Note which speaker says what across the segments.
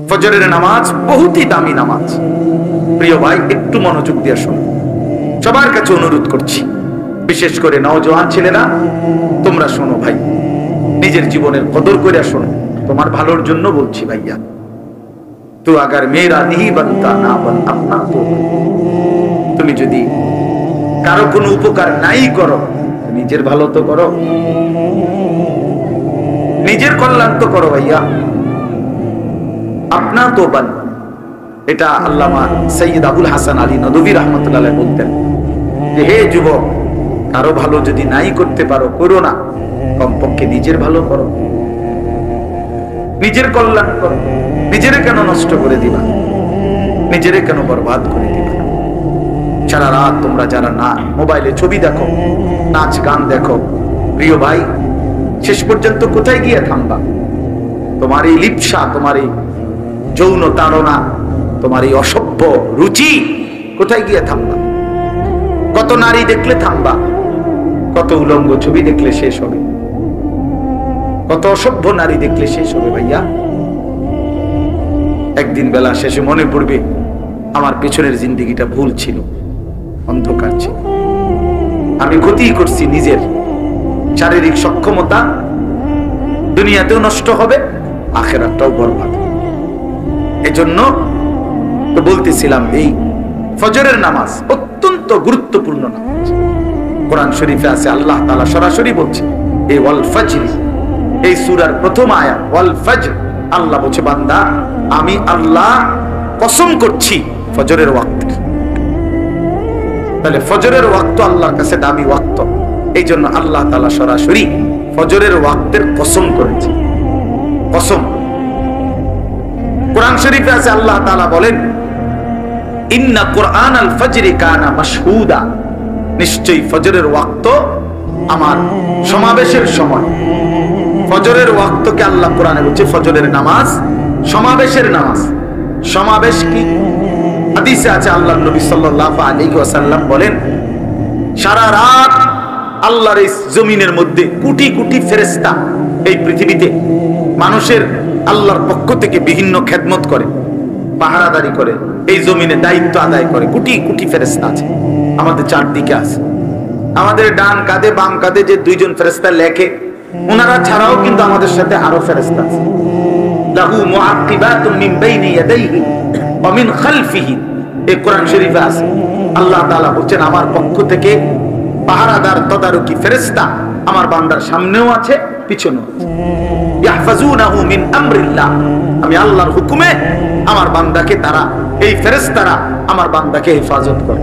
Speaker 1: ফজরের নামাজ বহুতই দামি নামাজ। প্রিয় ভাই, একটু মনোযোগ দিয়ে শোনো। সবার কাছে অনুরোধ করছি, বিশেষ করে নওজোয়ান ছেলেরা, তোমরা শোনো ভাই, নিজের জীবনের কদর করে শোনো। তোমার ভালোর জন্য বলছি ভাইয়া। তো আগার মেয়েরা নিহি বনতা না বন আপনা, তো তুমি যদি কারো কোনো উপকার নাই করো, নিজের ভালো তো করো, নিজের কল্যাণ তো করো ভাইয়া। আপনা তো বান, এটা আল্লামা সৈয়দ আবুল হাসান আলী নদভী রহমতুল্লাহ বলতেন যে, হে যুবক, কারো ভালো যদি নাই করতে পারো, করো না, কমপক্ষে নিজের ভালো করো, নিজের কল্যাণ করো। নিজেরে কেন নষ্ট করে দিবা? নিজেরে কেন বরবাদ করে দিবা? সারা রাত তোমরা যারা না মোবাইলে ছবি দেখো, নাচ গান দেখো, প্রিয় ভাই, শেষ পর্যন্ত কোথায় গিয়ে থামবা? তোমার এই লিপ্সা, তোমার এই যৌন তাড়না, তোমার এই অসভ্য রুচি কোথায় গিয়ে থামবা? কত নারী দেখলে থামবা? কত উলঙ্গ ছবি দেখলে শেষ হবে? কত অসভ্য নারী দেখলে শেষ হবে ভাইয়া? একদিন বেলা শেষে মনে পড়বে, আমার পেছনের জিন্দেগিটা ভুল ছিল, অন্ধকার ছিল, আমি ক্ষতি করছি নিজের। শারীরিক সক্ষমতা দুনিয়াতেও নষ্ট হবে, আখিরাতটাও বরবাদ। এজন্য তো বলতেছিলাম, এই ফজরের নামাজ অত্যন্ত গুরুত্বপূর্ণ নামাজ। কোরআন শরীফে আছে, আল্লাহ তাআলা সরাসরি বলছে, এই ওয়াল ফজরি, এই সূরার প্রথম আয়াত ওয়াল ফজর, আল্লাহ বলছে, বান্দা আমি আল্লাহ কসম করছি ফজরের ওয়াক্তের। তাহলে ফজরের ওয়াক্ত আল্লাহর কাছে দামি ওয়াক্ত, এই জন্য আল্লাহ তাআলা সরাসরি ফজরের ওয়াক্তের কসম করেছে। কসম কোরআন শরীফে আছে, আল্লাহ তাআলা বলেন, ইন্না কুরআনাল ফজরি কানা মাশহুদা, নিশ্চয়ই ফজরের ওয়াক্ত আমার সমাবেশের সময়। ফজরের ওয়াক্তকে আল্লাহ কোরআনে বলছে ফজরের নামাজ সমাবেশের নামাজ। সমাবেশ কি? হাদিসে আছে, আল্লাহর নবী সাল্লাল্লাহু আলাইহি ওয়াসাল্লাম বলেন, সারা রাত আল্লাহর এই জমিনের মধ্যে কোটি কোটি ফেরেশতা এই পৃথিবীতে মানুষের আল্লাহর পক্ষ থেকে বিভিন্ন খেদমত করে, পাহারাদারি করে, এই জমিনে দায়িত্ব আদায় করে। কোটি কোটি ফেরেশতা আছে আমাদের চারদিকে আছে। আমাদের ডান কাঁধে বাম কাঁধে যে দুইজন ফেরেশতা লেখে, ওনারা ছাড়াও কিন্তু আমাদের সাথে আরো ফেরেশতা আছে। লাহু মুআক্কিবাতুম মিন বাইনি ইয়াদাইহি ওয়া মিন খালফিহি, এই কোরআন শরীফে আছে। আল্লাহ তাআলা বলেন, আমার পক্ষ থেকে পাহারাদার তদারকি ফেরেশতা আমার বান্দার সামনেও আছে, পিছনেও আছে। ইয়াহফাজুনাহু মিন আমরিল্লাহ, আমি আল্লাহর হুকুমে আমার বান্দাকে, তারা এই ফেরেশতারা আমার বান্দাকে হেফাজত করে।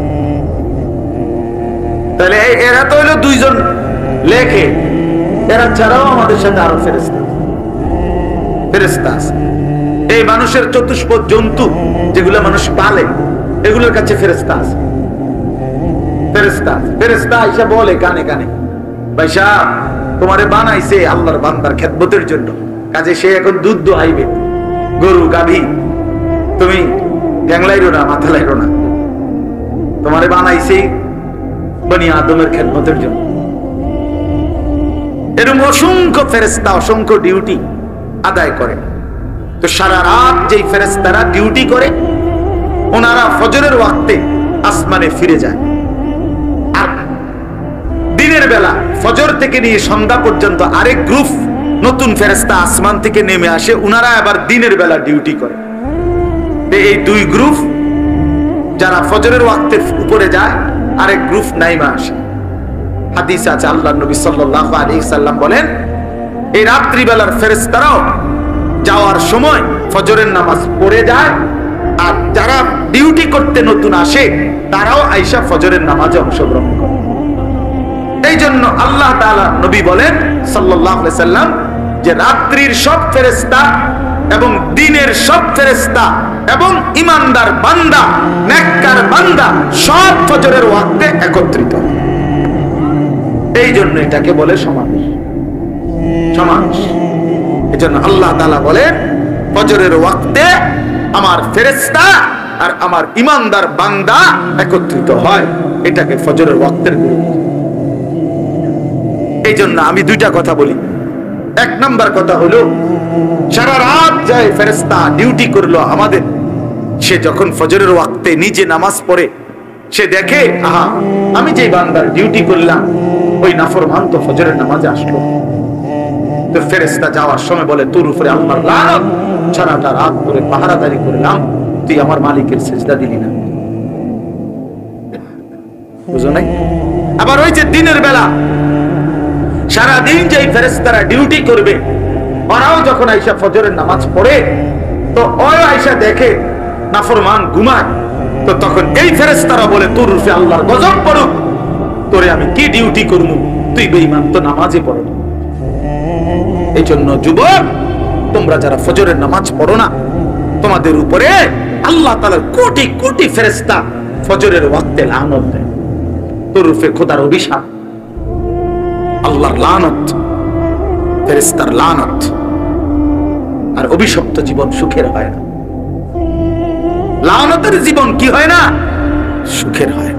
Speaker 1: তাহলে এরা তো হলো দুইজন লেখে, এরা ছাড়াও আমাদের সাথে আরো ফেরেশতা আছে। এই মানুষের চতুষ্পদ জন্তু যেগুলো মানুষ পালে, এগুলোর কাছে ফেরেশতা আছে। ফেরেশতা আইসা বলে কানে কানে, ভাই সাহেব, তোমারে বানাইছে আল্লাহর বান্দার খেদমতের জন্য, কাজে সে এখন দুধ দোহাইবে, গরু গাভী, তুমি গ্যাংলাইরো না, মাথা লাইরো না, তোমারে বানাইছে বনি আদমের খেদমতের জন্য। এরকম অসংখ্য ফেরেশতা অসংখ্য ডিউটি আদায় করে। তো সারা রাত যেই ফেরেশতারা ডিউটি করে, ওনারা ফজরের ওয়াক্তে আসমানে ফিরে যায়। আর দিনের বেলা ফজর থেকে নিয়ে সন্ধ্যা পর্যন্ত আরেক গ্রুপ নতুন ফেরেশতা আসমান থেকে নেমে আসে, ওনারা আবার দিনের বেলা ডিউটি করে। এই দুই গ্রুপ যারা ফজরের ওয়াক্তের উপরে যায়, আরেক গ্রুপ নাইমা আসে। হাদিস আছে, আল্লাহর নবী সাল্লাল্লাহু আলাইহি সাল্লাম বলেন, এই রাত্রিবেলার ফেরেশতারাও যাওয়ার সময় ফজরের নামাজ পড়ে যায়, আর যারা ডিউটি করতে নতুন আসে তারাও আয়েশা ফজরের নামাজে অংশগ্রহণ করে। এই জন্য আল্লাহ তাআলা নবী বলেন সাল্লাল্লাহু আলাইহি সাল্লাম যে রাত্রির সব ফেরেশতা এবং দিনের সব ফেরেশতা এবং ঈমানদার বান্দা, নেককার বান্দা সব ফজরের ওয়াক্তে একত্রিত। এই জন্য এটাকে বলে সমাবেশ। সমাবেশ। এই জন্য আল্লাহ তাআলা বলেন, ফজরের ওয়াক্তে আমার ফেরেশতা আর আমার ঈমানদার বান্দা একত্রিত হয়, এটাকে ফজরের ওয়াক্তের গুরুত্ব। এই জন্য আমি দুইটা কথা বলি। এক নাম্বার কথা হলো, সারা রাত যায় ফেরেশতা ডিউটি করলো আমাদের। সে যখন ফজরের ওয়াক্তে নিজে নামাজ পড়ে, সে দেখে আহা, আমি যে বান্দার ডিউটি করলাম ওই নাফরমান তো ফজরের নামাজে আসলো। তো ফেরেশতা যাওয়ার সময় বলে, তোর উপরে আল্লাহর লানত, সারাটা রাত ধরে পাহারাদারি করলাম, তুই আমার মালিকের সিজদা দিলি না। বুঝো নাই? আবার ওই যে দিনের বেলা সারাদিন যে ফেরেশতারা ডিউটি করবে, ওরাও যখন আইসা ফজরের নামাজ পড়ে, তো ওই আইসা দেখে নাফরমান ঘুমায়, তো তখন এই ফেরেশতারা বলে, তোর উপরে আল্লাহর গজব পড়ুক, তোরে আমি কি ডিউটি করবো, তুই বেঈমান, তো নামাজে পড়ো। এই জন্য যুবক, তোমরা যারা ফজরের নামাজ পড়ো না, তোমাদের উপরে আল্লাহ তাআলার কোটি কোটি ফেরেশতা ফজরের ওয়াক্তে লানত দেয়। তোর উপরে খোদার অভিশাপ, আল্লাহর লানত, ফেরেশতার লানত। আর অভিশপ্ত জীবন সুখের হয় না। লানতের জীবন কি হয় না? সুখের হয়।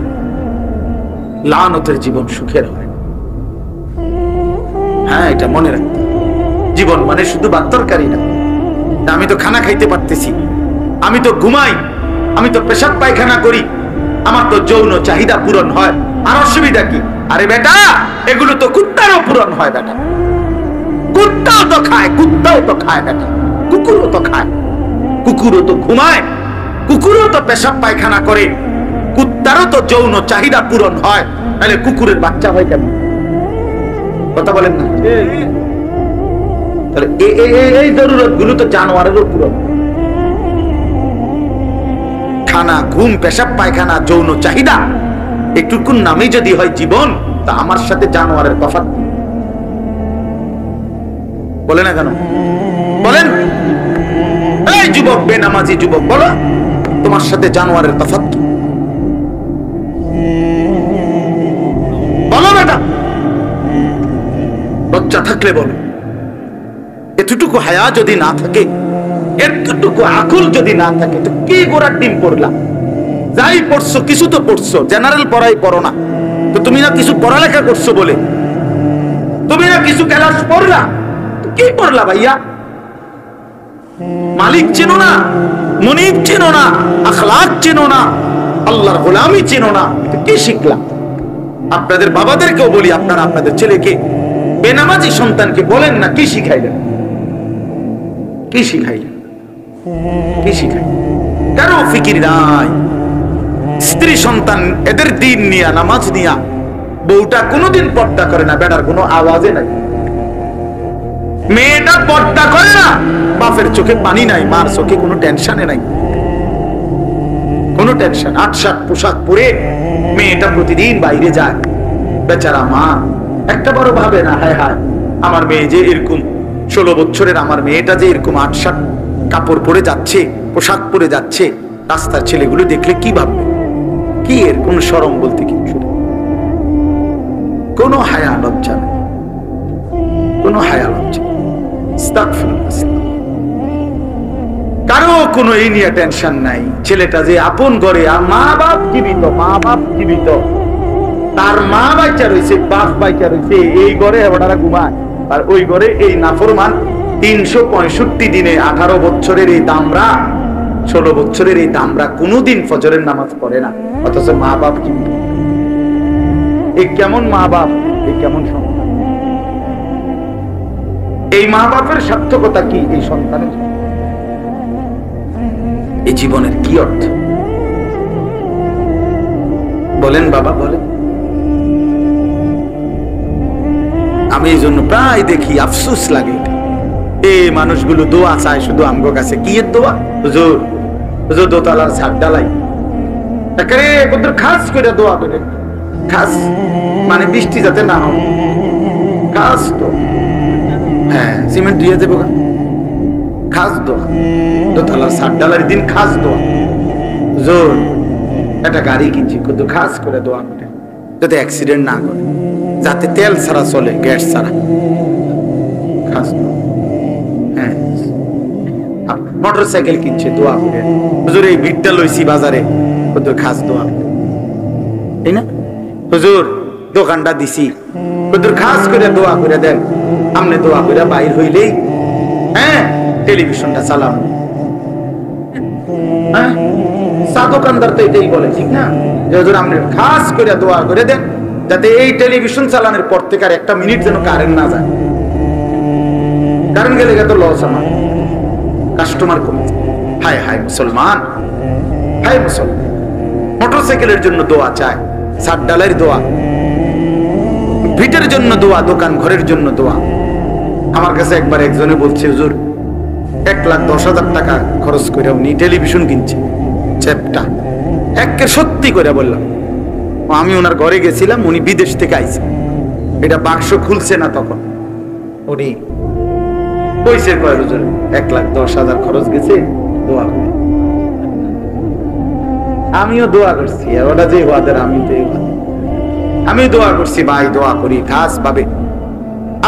Speaker 1: লানতের জীবন সুখের হয়। হ্যাঁ, এটা মনে রাখতে। জীবন মানে শুধু ভাত তরকারি না। আমি তো খানা খাইতে পারতেছি, আমি তো ঘুমাই, আমি তো পেশাব পায়খানা করি, আমার তো যৌন চাহিদা পূরণ হয়, আর অসুবিধা কি? আরে বেটা, এগুলো তো কুত্তারও পূরণ হয় বেটা। কুত্তাও তো খায়, কুত্তাও তো খায় বেটা, কুকুরও তো খায়, কুকুরও তো ঘুমায়, কুকুরও তো পেশাব পায়খানা করে, কুত্তারও তো যৌন চাহিদা পূরণ হয়, তাহলে কুকুরের বাচ্চা হয় কেন? কথা বলেন না? তাহলে এই জরুরত গুলো তো জানোয়ারেরও পূরণ। খানা, ঘুম, পেশাব পায়খানা, যৌন চাহিদা, একটুকুন নামে যদি হয় জীবন, তা আমার সাথে জানোয়ারের তফাৎ বলে না কেন? বলেন এই যুবক, বেনামাজি যুবক, বলো তোমার সাথে জানোয়ারের তফাৎ কি? বলো বেটা, লজ্জা থাকলে বলো। এতটুকু হায়া যদি না থাকে, এতটুকু আকল যদি না থাকে, তো কি গোড়ার ডিম পড়লাম? যাই পড়ছো, কিছু তো পড়ছো, জেনারেল পড়াই পড়ো না তো? তুমি না কিছু পড়ালেখা করছো বলে, তুমি না কিছু ক্লাস পড়লা, কি পড়লা ভাইয়া? মালিক চেনো না, মুনিব চেনো না, আখলাক চেনো না, আল্লাহর গোলামি চেনো না, কি শিখলাম? আপনাদের বাবাদেরকেও বলি, আপনারা আপনাদের ছেলেকে, বেনামাজি সন্তানকে বলেন না, কি শিখাইলেন? কি শিখাইলেন? কি শিখাইলেন? কারো ফিকির নাই। স্ত্রী সন্তান এদের দিন নিয়া, নামাজ নিয়া, বউটা কোনোদিন পর্দা করে না, বেটার কোনো আওয়াজে নাই। মেয়েটা পর্দা করে না, বাপের চোখে পানি নাই, মার চোখে কোনো টেনশনে নাই, কোনো টেনশন। ৮-৭ পোশাক পরে মেয়েটা প্রতিদিন বাইরে যায়, বেচারা মা একটা বড় ভাবে না, হায় হায় আমার মেয়ে যে এরকম, 16 বছরের আমার মেয়েটা যে এরকম ৮-৭ কাপড় পরে যাচ্ছে, পোশাক পরে যাচ্ছে, রাস্তার ছেলেগুলো দেখলে কি ভাববে? কি এর কোন শরম বলতে কিছু, কোনো হায়া লজ্জা নেই, কোনো হায়া লজ্জা। কারো কোনো এই নিয়ে টেনশন নাই। ছেলেটা যে আপন ঘরে, আর মা বাপ জীবিত, মা বাপ জীবিত, তার মা বাচ্চা রয়েছে, বাপ বাচ্চা রয়েছে, এই ঘরে ওনারা ঘুমায়, আর ওই ঘরে এই নাফরমান 365 দিনে 18 বছরের এই দামরা, 16 বছরের এই দামরা কোনোদিন ফজরের নামাজ পড়ে না, অথচ মা বাপ জীবিত। এই কেমন মা বাপ, এই কেমন সন্তান? এই মা বাপের সার্থকতা কি এই সন্তানের? এই জীবনের কি অর্থ বলেন বাবা, বলেন। আমি এই জন্য প্রায় দেখি, আফসোস লাগে, এই মানুষগুলো দোয়া চায় শুধু আমগো কাছে। কি এর দোয়া? হুজুর, হুজুর দোতলার ছাদ ঢালাই, একেবারে কত খাস করে দোয়া করে, খাস মানে বৃষ্টি যাতে না হয়, খাস তো, হ্যাঁ সিমেন্ট দিয়ে দেবো, খাস দোয়া, দোতলার ছাদ ঢালার দিন খাস দোয়া। হুজুর একটা গাড়ি কিনছি, কত খাস করে দোয়া করে, যাতে অ্যাক্সিডেন্ট না করে, যাতে তেল ছাড়া চলে, গ্যাস ছাড়া, খাস দোয়া। হ্যাঁ, মোটরসাইকেল কিনছে, দোয়া করে। হুজুর এই ভিড়টা লইছি বাজারে, কত খাস দোয়া, তাই না? হুজুর দোকানটা দিছি, কত খাস করে দোয়া করে দেন। আপনি দোয়া করে বাইর হইলেই হ্যাঁ, টেলিভিশনটা চালানো। হ্যাঁ, চা দোকানদার তো এটাই বলে, ঠিক না, যে হুজুর আপনি খাস করে দোয়া করে দেন যাতে এই টেলিভিশন চালানোর পর থেকে আর একটা মিনিট যেন কারেন্ট না যায়। কারেন্ট গেলে তো লস আমার, কাস্টমার কমে। হায় হায় মুসলমান, হায় মুসলমান, মোটরসাইকেলের জন্য দোয়া চায়, সাত ডালের দোয়া, ভিটের জন্য দোয়া, দোকান ঘরের জন্য দোয়া। আমার কাছে একবার একজনে বলছে, হুজুর 1,10,000 টাকা খরচ করে উনি টেলিভিশন কিনছে, চ্যাপটা একে সত্যি করে বললাম। আমি ওনার ঘরে গেছিলাম, উনি বিদেশ থেকে আইছে, এটা বাক্স খুলছে না, তখন উনি কইছে কয় হুজুর 1,10,000 খরচ গেছে, দোয়া করে। আমিও দোয়া করছি, ওটা যে ওয়াদের আমি দোয়া করছি, ভাই দোয়া করি খাস ভাবে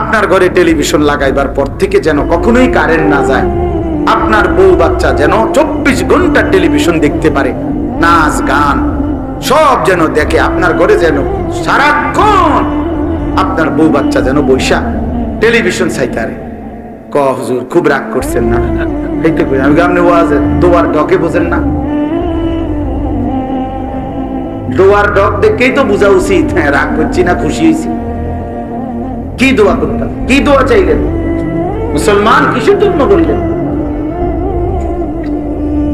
Speaker 1: আপনার ঘরে টেলিভিশন লাগাইবার পর থেকে যেন কখনোই কারেন্ট না যায়, আপনার বউ বাচ্চা যেন 24 ঘন্টা টেলিভিশন দেখতে পারে, নাচ গান সব যেন দেখে, আপনার ঘরে যেন সারাক্ষণ আপনার বউ বাচ্চা যেন বৈশা টেলিভিশন চাইতারে। ক হুজুর খুব রাগ করছেন না? এইটা কই আমি, আপনি ওয়াজে দোয়ার ডকে বোঝেন না? দোয়ার ডক দেখেই তো বোঝা উচিত হ্যাঁ রাগ করছি না খুশি হয়েছি। কি দোয়া করতাম, কি দোয়া চাইলেন মুসলমান, কিসের জন্য বললেন?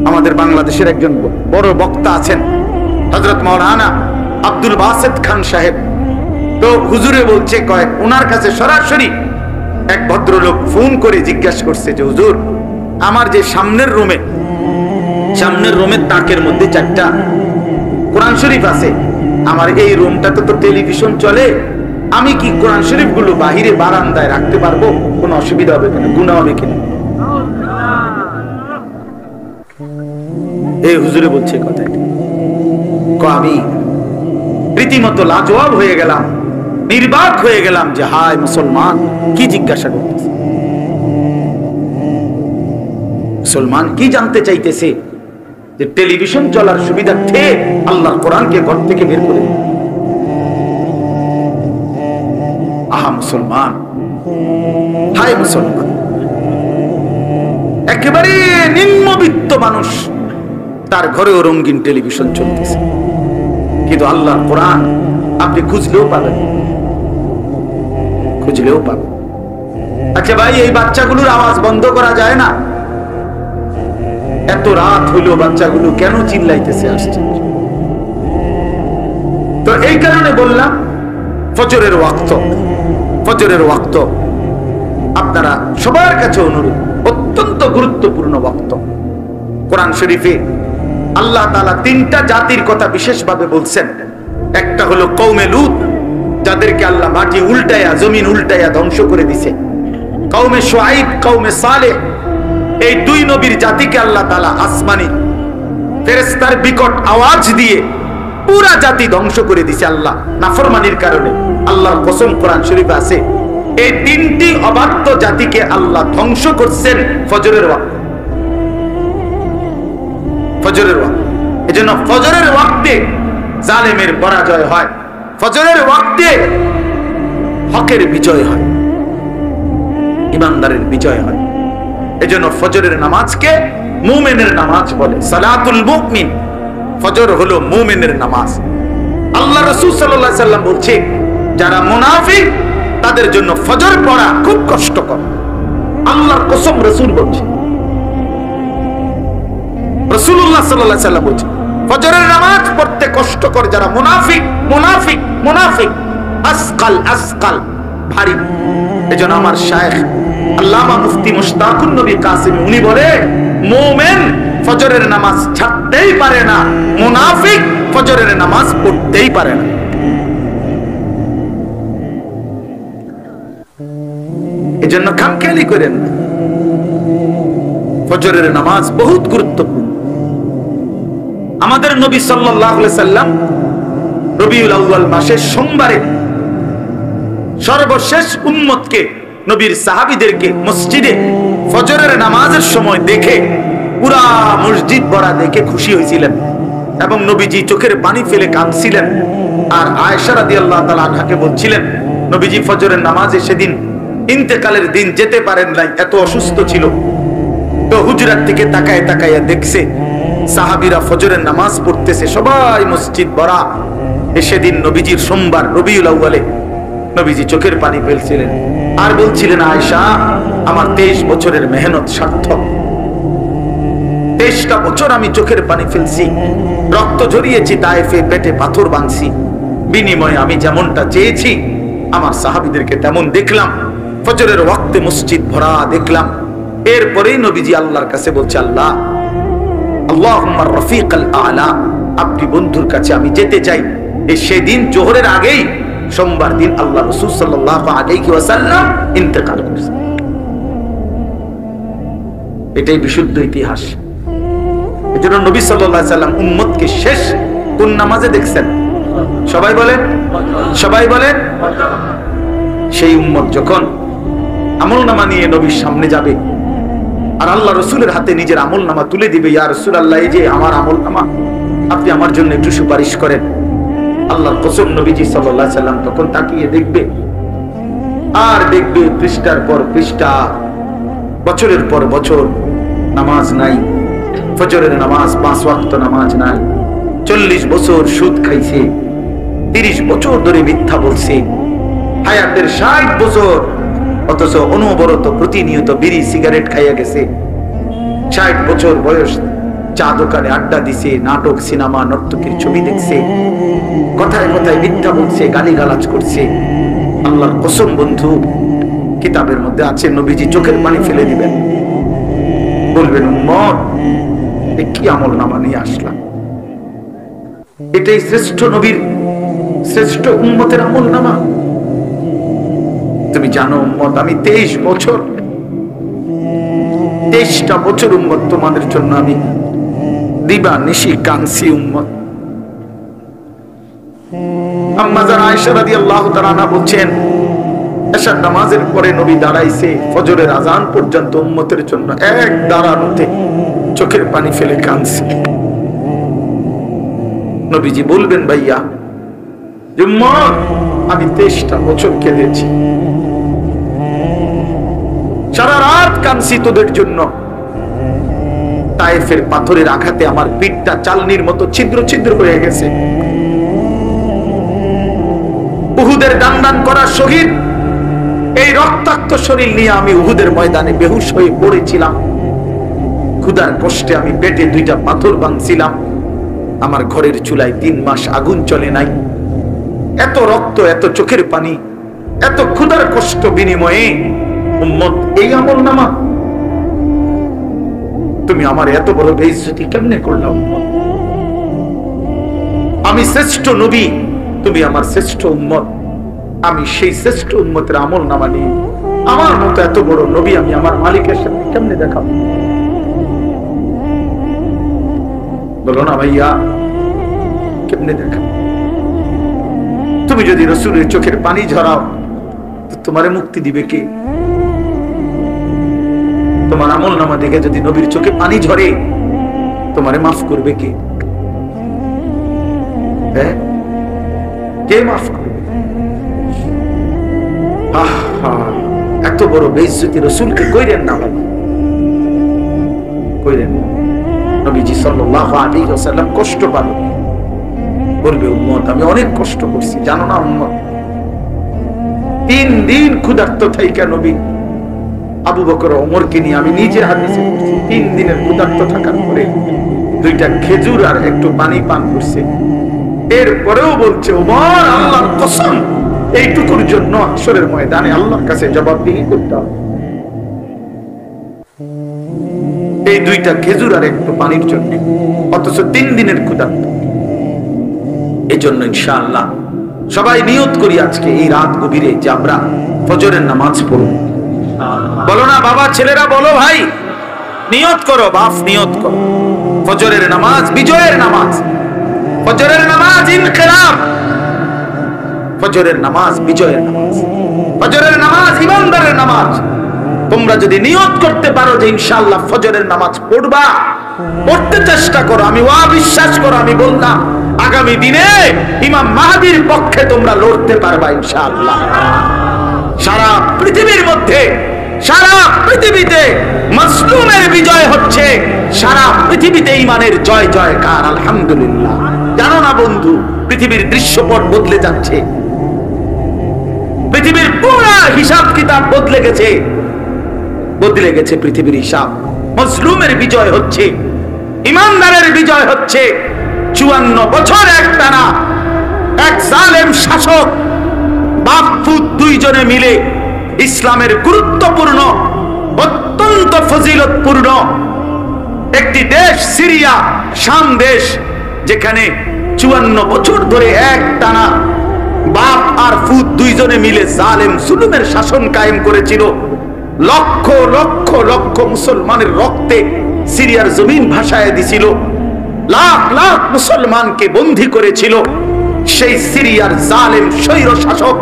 Speaker 1: আমাদের বাংলাদেশের একজন বড় বক্তা আছেন হযরত মাওলানা আব্দুল বাসেত খান সাহেব, তো হুজুরে বলছে কয় ওনার কাছে সরাসরি এক ভদ্রলোক ফোন করে জিজ্ঞাসা করছে যে হুজুর আমার যে সামনের রুমের তাকের মধ্যে 4টা কোরআন শরীফ আছে, আমার এই রুমটাতে তো টেলিভিশন চলে, আমি কি কোরআন শরীফ গুলো বাহিরে বারান্দায় রাখতে পারবো? কোনো অসুবিধা হবে কিনা, গুনাহ হবে কিনা? এই হুজুরে বলছে কথা, আমি রীতিমতো লাজবাব হয়ে গেলাম, নির্বাক হয়ে গেলাম যে হায় মুসলমান কি জিজ্ঞাসা করতেছে, মুসলমান কি জানতে চাইতেছে যে টেলিভিশন চলার সুবিধার্থে আল্লাহর কোরআনকে ঘর থেকে বের করে। আহা মুসলমান, হায় মুসলমান, একেবারে নিম্নবিত্ত মানুষ, তার ঘরেও রঙিন টেলিভিশন চলতেছে, কিন্তু আল্লাহর কোরআন আপনি খুঁজলেও পাবেন, খুঁজলেও পাবেন। আচ্ছা ভাই, এই বাচ্চাগুলোর আওয়াজ বন্ধ করা যায় না? এত রাত হইল বাচ্চাগুলো কেন চিল্লাইতেছে আসছে? তো এই কারণে বললাম ফজরের ওয়াক্ত আপনারা সবার কাছে অনুরোধ, অত্যন্ত গুরুত্বপূর্ণ ওয়াক্ত। কোরআন শরীফে আল্লাহ তাআলা 3টা জাতির কথা বিশেষভাবে বলছেন। একটা হলো কওমে লূত, যাদেরকে আল্লাহ মাটি উল্টায়া জমিন উল্টায়া ধ্বংস করে দিছে। কওমে শুআইব, কওমে সালেহ, এই 2 নবীর জাতিকে আল্লাহ তাআলা আসমানি ফেরেশতার বিকট আওয়াজ দিয়ে পুরা জাতি ধ্বংস করে দিছে আল্লাহ নাফরমানির কারণে। আল্লাহর কসম কোরআন শরীফে আছে, এই 3টি অবাধ্য জাতিকে আল্লাহ ধ্বংস করছেন ফজরের ওয়াক্তে। এজন্য ফজরের ওয়াক্তে জালেমের পরাজয় হয়, ফজরের ওয়াক্তে হকের বিজয় হয়, ইমানদারের বিজয় হয়। এজন্য ফজরের নামাজকে মুমিনের নামাজ বলে, সালাতুল মুমিন। ফজর হলো মুমিনের নামাজ। আল্লাহ রাসূল সাল্লাল্লাহু আলাইহি সাল্লাম বলছে, যারা মুনাফিক তাদের জন্য ফজর পড়া খুব কষ্টকর। আল্লাহর কসম রাসূল বলছে, রাসূলুল্লাহ সাল্লাল্লাহু আলাইহি সাল্লাম বলছে ফজরের নামাজ পড়তে কষ্টকর যারা মুনাফিক, আসকাল ভারী। এজন্য আমার শায়েখ আল্লামা মুফতি মুশতাকুন নবী কাসিমি উনি বলে, মুমিন ফজরের নামাজ ছাড়তেই পারে না, মুনাফিক ফজরের নামাজ পড়তেই পারে না। এজন্য খামখেয়ালি করেন না, ফজরের নামাজ বহুত গুরুত্বপূর্ণ। আমাদের নবী সাল্লাল্লাহু আলাইহি সাল্লাম রবিউল আউয়াল মাসের সোমবারে সর্বশেষ উম্মতকে, নবীর সাহাবীদেরকে মসজিদে ফজরের নামাজের সময় দেখে পুরা মসজিদ ভরা দেখে খুশি হয়েছিলেন এবং নবীজি চোখের পানি ফেলে কাঁদছিলেন। আর আয়েশা রাদিয়াল্লাহু তাআলা আনহাকে বলছিলেন, নবীজি ফজরের নামাজে সেদিন ইন্তেকালের দিন যেতে পারেন নাই, এত অসুস্থ ছিল। তো হুজরাত থেকে তাকায় তাকাইয়া দেখছে সাহাবীরা ফজরের নামাজ পড়তেছে, সবাই মসজিদ ভরা। সেদিন নবীজির সোমবার, রবিউল আউয়ালে নবীজি চোখের পানি ফেলছিলেন আর বলছিলেন, আয়েশা, আমার 23 বছরের মেহনত সার্থক। 23টা বছর আমি চোখের পানি ফেলছি, রক্ত ঝরিয়েছি, তায়েফে পেটে পাথর বাঁধছি, বিনিময়ে আমি যেমনটা চেয়েছি আমার সাহাবীদেরকে তেমন দেখলাম। ফজরের ওয়াক্তে মসজিদ ভরা দেখলাম। এরপরেই নবীজি আল্লাহর কাছে বলছে, আল্লাহ, আল্লাহুম্মা রফিকাল আলা, আপনি বন্ধুর কাছে আমি যেতে চাই। সেদিন জোহরের আগেই সোমবার দিন আল্লাহ রাসূল সাল্লাল্লাহু আলাইহি ওয়াসাল্লাম ইন্তেকাল করেছেন। এটাই বিশুদ্ধ ইতিহাস। এজন্য নবী সাল্লাল্লাহু আলাইহি ওয়াসাল্লাম উম্মতকে শেষ কোন নামাজে দেখছেন? সবাই বলেন, সবাই বলেন। সেই উম্মত যখন আমলনামা নিয়ে নবীর সামনে যাবে আর আল্লাহ রসুলের হাতে নিজের আমলনামা তুলে দিবে, ইয়া রাসূলুল্লাহ, এই যে আমার আমলনামা, আপনি আমার জন্য একটু সুপারিশ করেন। আল্লাহর কসম, নবীজি সাল্লাল্লাহু আলাইহি ওয়াসাল্লাম তখন তাকিয়ে দেখবে আর দেখবে পৃষ্ঠার পর পৃষ্ঠা, বছরের পর বছর নামাজ নাই, ফজরের নামাজ 5 ওয়াক্ত নামাজ নাই, 40 বছর সুদ খাইছে, 30 বছর ধরে মিথ্যা বলছে, হায়াতের 60 বছর, অথচ অনবরত প্রতিনিয়ত বিড়ি সিগারেট খাইয়া গেছে। 60 বছর বয়স, চা দোকানে আড্ডা দিছে, নাটক সিনেমা নর্তকীর ছবি দেখছে, কথায় কথায় মিথ্যা বলছে, গালিগালাজ করছে। আল্লাহর কসম বন্ধু, কিতাবের মধ্যে আছে, নবীজি চোখের পানি ফেলে দিবেন, বলবেন, উম্মত, কি আমলনামা নিয়ে আসলাম? এটাই শ্রেষ্ঠ নবীর, শ্রেষ্ঠ উম্মতের আমলনামা। তুমি জানো উম্মত, আমি 23টা বছর উম্মত তোমাদের জন্য আমি দিবা নিশি কাঁদছি উম্মত। আম্মা জান আয়েশা রাদিয়াল্লাহু তাআলা আনহা বলছেন, এশার নামাজের পরে নবী দাঁড়াইছে ফজরের আজান পর্যন্ত উম্মতের জন্য এক দাঁড়ানোতে চোখের পানি ফেলে কাঁদছে। নবীজি বলবেন, ভাইয়া উম্মত, আমি 23টা বছর কেঁদেছি, সারা রাত কাঁদছি তোদের জন্য। তায়েফের পাথরের আঘাতে আমার পিঠটা চালনির মতো ছিদ্র ছিদ্র হয়ে গেছে। উহুদের দান করা শহীদ, এই রক্তাক্ত শরীর নিয়ে আমি উহুদের ময়দানে বেহুশ হয়ে পড়েছিলাম। ক্ষুধার কষ্টে আমি পেটে 2টা পাথর বাঁধছিলাম। আমার ঘরের চুলায় 3 মাস আগুন চলে নাই। এত রক্ত, এত চোখের পানি, এত ক্ষুধার কষ্ট বিনিময়ে উম্মত এই আমলনামা, তুমি আমার এত বড় বেইজ্জতি কেমনে করলা উম্মত? আমি শ্রেষ্ঠ নবী, তুমি আমার শ্রেষ্ঠ উম্মত। আমি সেই শ্রেষ্ঠ উম্মতের আমলনামা নিয়ে আমার মতো এত বড় নবী আমি আমার মালিকের সামনে কেমনে দেখাবো? বলো না ভাইয়া, কেমনে দেখাবো? তুমি যদি রাসূলের চোখের পানি ঝরাও তো তোমারে মুক্তি দিবে কে? তোমার আমলনামা দেখে যদি নবীর চোখে পানি ঝরে তোমারে মাফ করবে কে? হ্যাঁ, কে মাফ করবে? এত বড় বেইজ্জতি রাসূলকে কইরেন না ভাই, কইরেন না। নবীজি সাল্লাল্লাহু আলাইহি ওয়াসাল্লাম কষ্ট পাবে, বলবে, উম্মত, আমি অনেক কষ্ট করছি, জানো না উম্মত? 3 দিন ক্ষুধার্ত থাইকা নবী আবু বকর ওমরকে নিয়ে, আমি নিজে হাদিসে পড়ছি, 3 দিনের ক্ষুধার্ত থাকার পরে 2টা খেজুর আর একটু পানি পান করছে। এরপরেও বলছে, ওমর, আল্লাহর কসম, এইটুকুর জন্য হাশরের ময়দানে আল্লাহর কাছে জবাবদিহি করতে হবে। এই 2টা খেজুর আর একটু পানির জন্য, অথচ 3 দিনের ক্ষুধার্ত। এই জন্য ইনশাআল্লাহ সবাই নিয়ত করি আজকে এই রাত গভীরে যে আমরা ফজরের নামাজ পড়ব। বলো না বাবা, ছেলেরা বলো, ভাই নিয়ত করো, বাপ নিয়ত করো, ফজরের নামাজ বিজয়ের নামাজ, ফজরের নামাজ ইনকিলাব, ফজরের নামাজ বিজয়ের নামাজ, ফজরের নামাজ ইমানদারের নামাজ। তোমরা যদি নিয়ত করতে পারো যে ইনশাআল্লাহ ফজরের নামাজ পড়বা, পড়তে চেষ্টা করো, আমি বিশ্বাস করো, আমি বললাম আগামী দিনে ইমাম মাহদীর পক্ষে তোমরা লড়তে পারবা ইনশাআল্লাহ। সারা পৃথিবীর মধ্যে, সারা পৃথিবীতে মাসলুমের বিজয় হচ্ছে, সারা পৃথিবীতে ঈমানের জয় জয়কার। আলহামদুলিল্লাহ। জানো না বন্ধু, পৃথিবীর দৃশ্যপট বদলে যাচ্ছে, পৃথিবীর পুরো হিসাব কিতাব বদলে গেছে, বদলে গেছে পৃথিবীর হিসাব। মাসলুমের বিজয় হচ্ছে, ঈমানদারের বিজয় হচ্ছে। 54 বছর একটানা এক জালেম শাসক বাপ পুত দুইজনে মিলে ইসলামের গুরুত্বপূর্ণ, অত্যন্ত ফজিলতপূর্ণ একটি দেশ সিরিয়া, শাম দেশ, যেখানে 54 বছর ধরে একটানা বাপ আর পুত দুইজনে মিলে জালেম জুলুমের শাসন কায়েম করেছিল। লক্ষ লক্ষ লক্ষ মুসলমানের রক্তে সিরিয়ার জমিন ভাসায় দিছিল, লাখ লাখ মুসলমানকে বন্দী করেছিল। সেই সিরিয়ার জালেম স্বৈর শাসক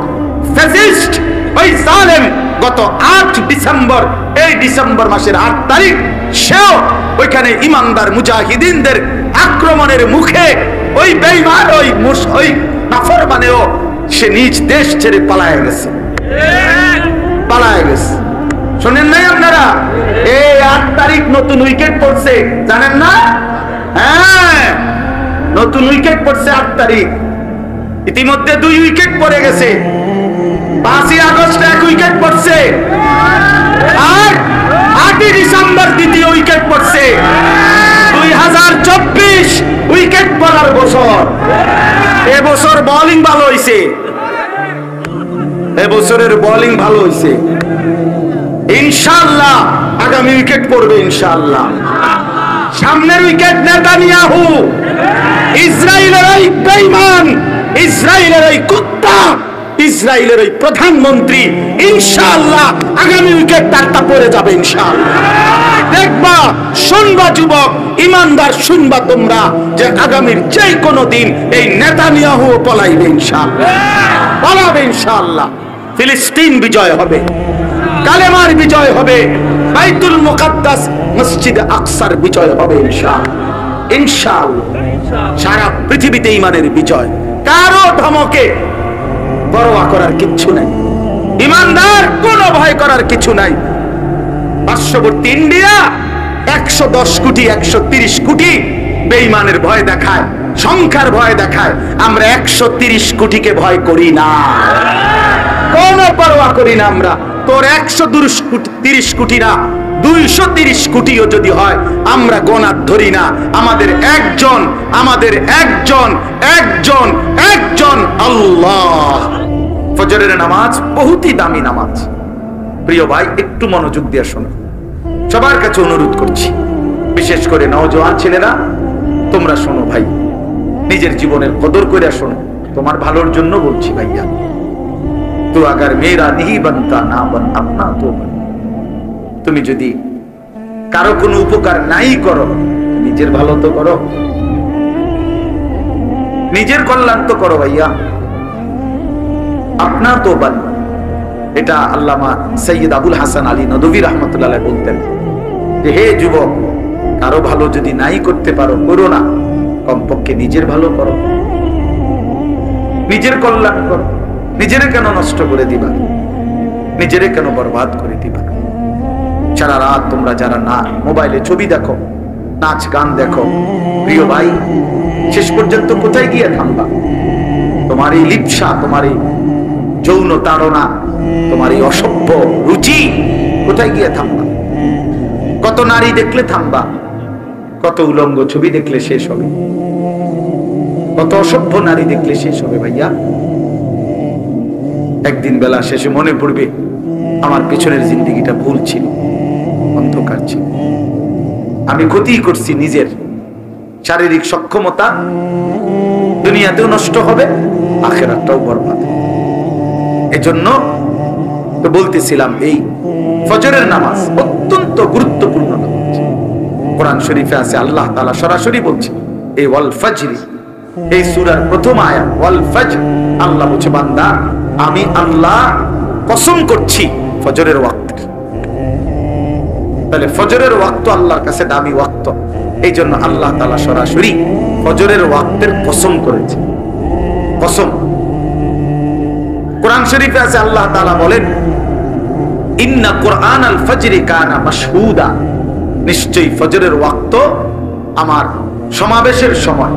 Speaker 1: ফ্যাসিস্ট ওই জালেম গত 8 ডিসেম্বর, এই ডিসেম্বর মাসের 8 তারিখ, সেও ওইখানে ইমানদার মুজাহিদিনদের আক্রমণের মুখে ওই বেঈমান ওই নাফরমানেও সে নিজ দেশ ছেড়ে পালায় গেছে, পালায় গেছে। শোনেন নাই আপনারা? এই 8 তারিখ নতুন উইকেট পড়ছে, জানেন না? হ্যাঁ, নতুন উইকেট পড়ছে 8 তারিখ। ইতিমধ্যে 2 উইকেট পড়ে গেছে। 5ই আগস্ট 1 উইকেট পড়ছে, আর 8ই ডিসেম্বর 2য় উইকেট পড়ছে। 2024 উইকেট পড়ার বছর। এবছর বোলিং ভালো হইছে, এবছরের বোলিং ভালো হইছে। ইনশাআল্লাহ আগামী উইকেট পড়বে ইনশাআল্লাহ। সামনের উইকেট নেতানিয়াহু, ইসরায়েলের ওই বেঈমান, ইসরায়েলের ওই কুত্তা, ইসরায়েলের ওই প্রধানমন্ত্রী, ইনশাআল্লাহ আগামী উইকেট তারটা পড়ে যাবে ইনশাআল্লাহ। দেখবা, শুনবা যুবক, ইমানদার শুনবা তোমরা, যে আগামীর যে কোনো দিন এই নেতানিয়াহু পলাইবে ইনশাআল্লাহ, পালাবে ইনশাআল্লাহ। ফিলিস্তিন বিজয় হবে, কালেমার বিজয় হবে, বাইতুল মুকাদ্দাস মসজিদ আকসার বিজয় হবে ইনশাআল্লাহ, ইনশাআল্লাহ। সারা পৃথিবীতে ঈমানের বিজয়। কারো ধমকে পরোয়া করার কিচ্ছু নাই, ঈমানদার কোনো ভয় করার কিছু নাই। পার্শ্ববর্তী ইন্ডিয়া 110 কোটি 130 কোটি বেঈমানের ভয় দেখায়, সংখ্যার ভয় দেখায়। আমরা 130 কোটিকে ভয় করি না, কোনো পরোয়া করি না আমরা। তোর 130 কোটি না, 230 কোটিও যদি হয় আমরা গোনা ধরি না। আমাদের একজন, আমাদের একজন, একজন, একজন আল্লাহ। ফজরের নামাজ বহুতই দামি নামাজ। প্রিয় ভাই, একটু মনোযোগ দিয়ে শোনো, সবার কাছে অনুরোধ করছি, বিশেষ করে নওজোয়ান ছেলেরা, তোমরা শোনো ভাই, নিজের জীবনের কদর করে শোনো, তোমার ভালোর জন্য বলছি ভাইয়া। তো আগার মেরা নিহি বনতা না বন আপনা তো বন। তুমি যদি কারো কোনো উপকার নাই করো, নিজের ভালো তো করো, নিজের কল্যাণ তো করো ভাইয়া। আপনা তো বন, এটা আল্লামা সৈয়দ আবুল হাসান আলী নদভী রহমতুল্লাহ বলতেন যে, হে যুবক, কারো ভালো যদি নাই করতে পারো, করো না, কমপক্ষে নিজের ভালো করো, নিজের কল্যাণ করো। নিজেরে কেন নষ্ট করে দিবা, নিজেরে কেন বরবাদ করে দিবা? সারা রাত তোমরা যারা না মোবাইলে ছবি দেখো, নাচ গান দেখো, প্রিয় ভাই, শেষ পর্যন্ত কোথায় গিয়ে থামবা? তোমার এই লিপ্সা, তোমার এই যৌন তাড়না, তোমার এই অসভ্য রুচি কোথায় গিয়ে থামবা? কত নারী দেখলে থামবা? কত উলঙ্গ ছবি দেখলে শেষ হবে? কত অসভ্য নারী দেখলে শেষ হবে ভাইয়া? একদিন বেলা শেষে মনে পড়বে, আমার পেছনের জিন্দেগিটা ভুল ছিল, অন্ধকার ছিল, আমি ক্ষতি করছি নিজের। শারীরিক সক্ষমতা দুনিয়াতেও নষ্ট হবে, আখিরাতটাও বরবাদ। এজন্য তো বলতেছিলাম, এই ফজরের নামাজ অত্যন্ত গুরুত্বপূর্ণ নামাজ। কোরআন শরীফে আছে, আল্লাহ তাআলা সরাসরি বলছে, এই ওয়াল ফজরি, এই সূরার প্রথম আয়াত ওয়াল ফজর, আল্লাহ বলছে, বান্দা আমি আল্লাহ কসম করছি ফজরের ওয়াক্ত। তাহলে ফজরের ওয়াক্ত আল্লাহর কাছে দামি ওয়াক্ত, এই জন্য আল্লাহ তাআলা সরাসরি ফজরের ওয়াক্তের কসম করেছে। কসম কোরআন শরীফে আছে, আল্লাহ তাআলা বলেন, ইন্না কুরআন আল ফজরি কানা মাশহুদা, নিশ্চয়ই ফজরের ওয়াক্ত আমার সমাবেশের সময়।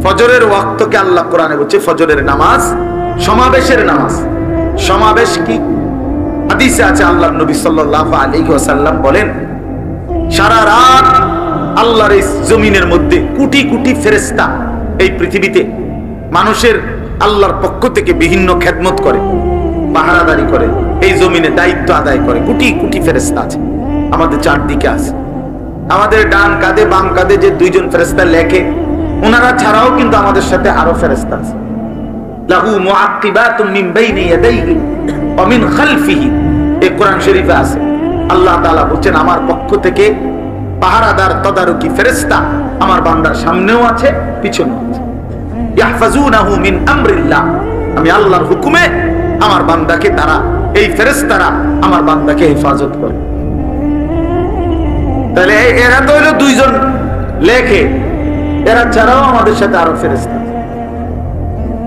Speaker 1: ফজরের ওয়াক্তকে আল্লাহ কোরআনে বলছে ফজরের নামাজ সমাবেশের নামাজ। সমাবেশ কি? হাদিসে আছে আল্লাহর নবী সাল্লাল্লাহু আলাইহি ওয়াসাল্লাম বলেন, সারা রাত আল্লাহর এই জমিনের মধ্যে কোটি কোটি ফেরেশতা এই পৃথিবীতে মানুষের আল্লাহর পক্ষ থেকে বিভিন্ন খেদমত করে, পাহারাদারি করে, এই জমিনে দায়িত্ব আদায় করে। কোটি কোটি ফেরেশতা আছে আমাদের চারদিকে আছে। আমাদের ডান কাঁধে বাম কাঁধে যে দুইজন ফেরেশতা লেখে, ওনারা ছাড়াও কিন্তু আমাদের সাথে আরো ফেরেশতা আছে। লাহু মুআক্কিবাতুম মিন বাইনি ইয়াদাইহি ওয়া মিন খালফিহি, এই কোরআন শরীফে আছে। আল্লাহ তাআলা বলেন আমার পক্ষ থেকে পাহারাদার তদারকি ফেরেশতা আমার বান্দার সামনেও আছে, পিছনেও আছে। ইয়াহফাজুনাহু মিন আমরিল্লাহ, আমি আল্লাহর হুকুমে আমার বান্দাকে তারা, এই ফেরেশতারা আমার বান্দাকে হেফাজত করে। তাহলে এরা তো হলো দুইজন লেখে, এরা ছাড়াও আমাদের সাথে আরো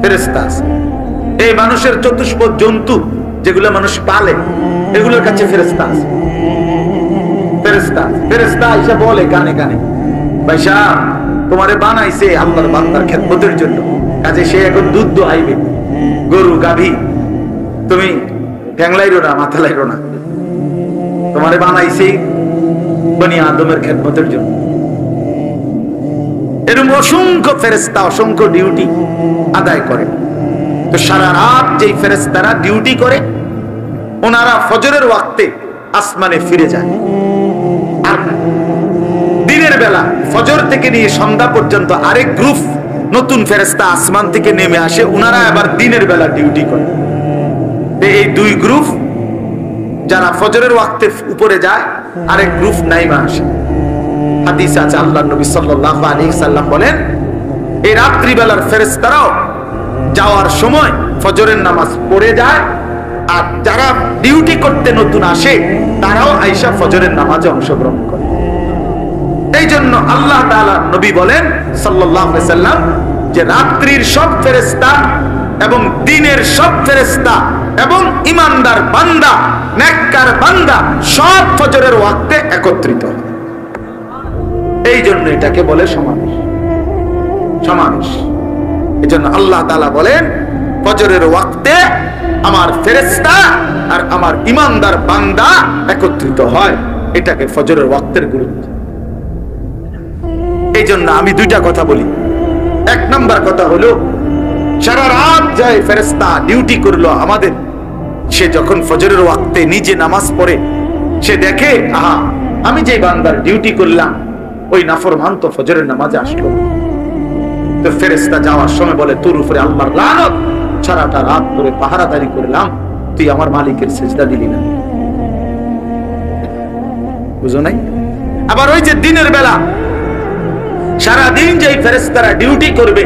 Speaker 1: ফেরেশতা আছে। এই মানুষের চতুষ্পদ জন্তু যেগুলো মানুষ পালে, এগুলোর কাছে ফেরেশতা আছে। ফেরেশতা এসে বলে কানে কানে, ভাই সাহেব তোমারে বানাইছে আল্লাহর বান্দার খেদমতের জন্য, কাজে সে এখন দুধ দোহাইবে, গরু গাভী, তুমি ঠ্যাংলাইরো না, মাথা লাইরো না, তোমারে বানাইছে বনি আদমের খেদমতের জন্য। এরকম অসংখ্য ফেরেশতা অসংখ্য ডিউটি আদায় করে। তো সারা রাত যেই ফেরেশতারা ডিউটি করে, ওনারা ফজরের ওয়াক্তে আসমানে ফিরে যায়। আর দিনের বেলা ফজর থেকে নিয়ে সন্ধ্যা পর্যন্ত আরেক গ্রুপ নতুন ফেরেশতা আসমান থেকে নেমে আসে, ওনারা আবার দিনের বেলা ডিউটি করে। এই দুই গ্রুপ, যারা ফজরের ওয়াক্তে উপরে যায়, আরেক গ্রুপ নাইমা আসে। হাদিস আছে আল্লাহর নবী সাল্লাল্লাহু আলাইহি সাল্লাম বলেন, এই রাত্রি বেলার ফেরেশতারাও যাওয়ার সময় ফজরের নামাজ পড়ে যায়, আর যারা ডিউটি করতে নতুন আসে তারাও আয়েশা ফজরের নামাজে অংশগ্রহণ করে। এই জন্য আল্লাহ তাআলা নবী বলেন সাল্লাল্লাহু আলাইহি সাল্লাম যে রাত্রির সব ফেরেশতা এবং দিনের সব ফেরেশতা এবং ঈমানদার বান্দা, নেককার বান্দা সব ফজরের ওয়াক্তে একত্রিত হয়। এই জন্য এটাকে বলে সমাবেশ। সমাবেশ এই জন্য আল্লাহ তাআলা বলেন ফজরের ওয়াক্তে আমার ফেরেশতা আর আমার ঈমানদার বান্দা একত্রিত হয়, এটাকে ফজরের ওয়াক্তের গুরুত্ব। এই জন্য আমি দুইটা কথা বলি। এক নাম্বার কথা হলো, সারা রাত যায় ফেরেশতা ডিউটি করলো আমাদের, সে যখন ফজরের ওয়াক্তে নিজে নামাজ পড়ে, সে দেখে আহা আমি যে বান্দার ডিউটি করলাম ওই নাফরমান তো ফজরের নামাজে আসলো। তো ফেরেশতা যাওয়ার সময় বলে, তোর উপরে আল্লাহর লানত, সারাটা রাত ধরে পাহারাদারি করলাম, তুই আমার মালিকের সিজদা দিলি না। বুঝো নাই? আবার ওই যে দিনের বেলা সারা দিন যে ফেরেশতারা ডিউটি করবে,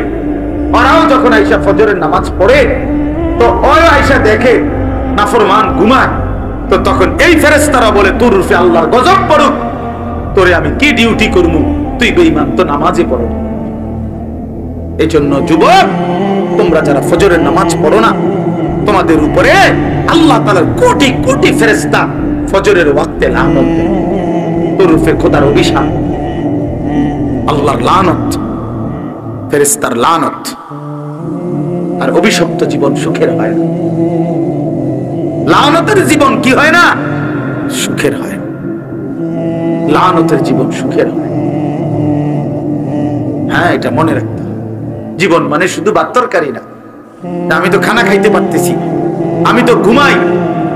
Speaker 1: ওরাও যখন আয়েশা ফজরের নামাজ পড়ে, তো ওরা আয়েশা দেখে নাফরমান ঘুমায়, তো তখন এই ফেরেশতারা বলে, তোর উপরে আল্লাহর গজব পড়ুক, তোরে আমি কি ডিউটি করবো, তুই বেঈমান, তো নামাজে পড়ো। এই জন্য যুবক, তোমরা যারা ফজরের নামাজ পড়ো না, তোমাদের উপরে আল্লাহ তাআলার কোটি কোটি ফেরেশতা ফজরের ওয়াক্তে লানত দেয়। তোর উপরে খোদার অভিশাপ, আল্লাহর লানত, ফেরেশতার লানত। আর অভিশপ্ত জীবন সুখের হয় না, লানতের জীবন কি হয় না, সুখের হয়। লানতের জীবন সুখের হয়। হ্যাঁ, এটা মনে রাখতে হবে। জীবন মানে শুধু ভাত তরকারি না। আমি তো খানা খাইতে পারতেছি, আমি তো ঘুমাই,